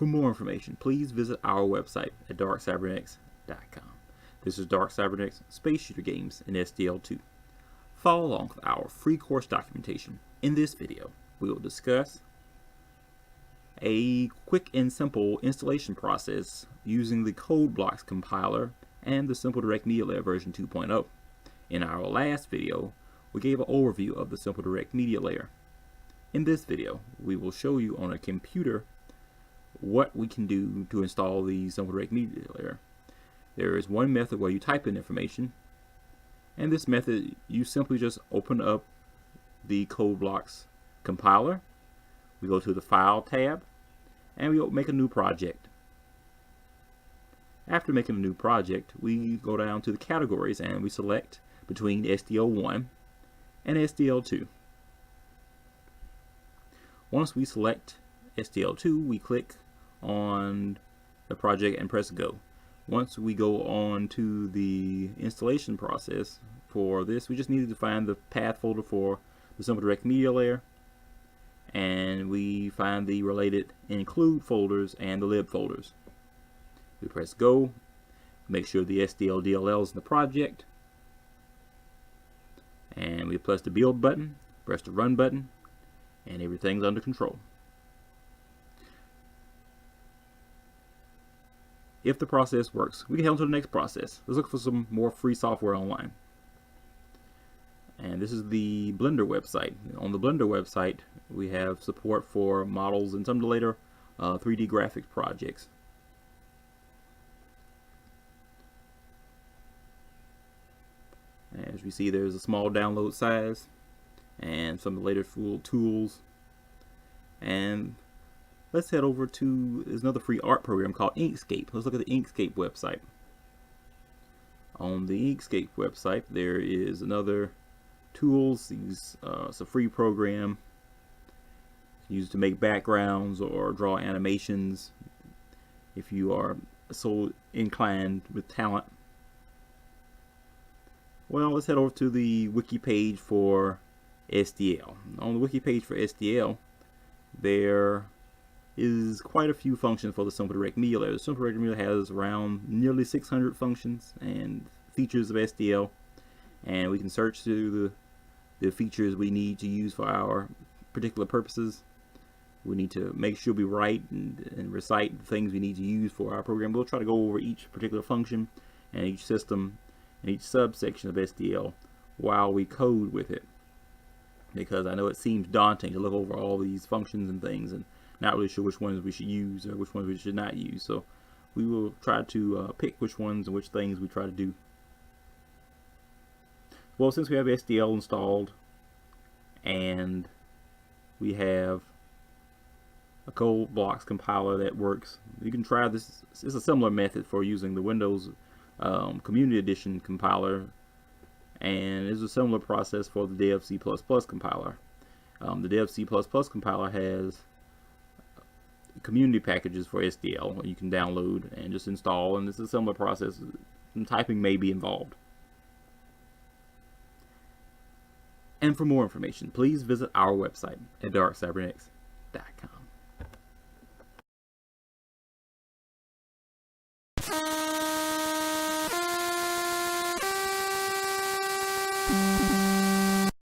For more information, please visit our website at DarkCybernetics.com. This is DarkCybernetics Space Shooter Games in SDL2. Follow along with our free course documentation. In this video, we will discuss a quick and simple installation process using the Code Blocks compiler and the Simple Direct Media Layer version 2.0. In our last video, we gave an overview of the Simple Direct Media Layer. In this video, we will show you on a computer what we can do to install the Simple Direct Media Layer. There is one method where you type in information, and this method you simply just open up the Code Blocks compiler. We go to the File tab and we make a new project. After making a new project, we go down to the categories and we select between SDL1 and SDL2. Once we select SDL2, we click on the project and press go. Once we go on to the installation process for this, we just needed to find the path folder for the Simple Direct Media Layer, and we find the related include folders and the lib folders. We press go, make sure the SDL DLL is in the project, and we press the build button, press the run button, and everything's under control. If the process works, we can head on to the next process. Let's look for some more free software online. And this is the Blender website. On the Blender website, we have support for models and some of the later 3D graphics projects. As we see, there's a small download size and some of the later tools. And let's head over to, there's another free art program called Inkscape. Let's look at the Inkscape website. On the Inkscape website, there is another tools. It's a free program used to make backgrounds or draw animations if you are so inclined with talent. Well, let's head over to the wiki page for SDL. On the wiki page for SDL, there is quite a few functions for the Simple Direct Media Layer. The Simple Direct Media Layer has around nearly 600 functions and features of SDL, and we can search through the features we need to use for our particular purposes. We need to make sure we write and recite the things we need to use for our program. We'll try to go over each particular function and each system and each subsection of SDL while we code with it, because I know it seems daunting to look over all these functions and things and not really sure which ones we should use or which ones we should not use. So we will try to pick which ones and which things we try to do. Well, since we have SDL installed and we have a Code Blocks compiler that works, you can try this. It's a similar method for using the Windows Community Edition compiler, and it's a similar process for the DevC++ compiler. The DevC++ compiler has community packages for SDL you can download and just install, and this is a similar process. Some typing may be involved. And for more information, please visit our website at DarkCybernetics.com.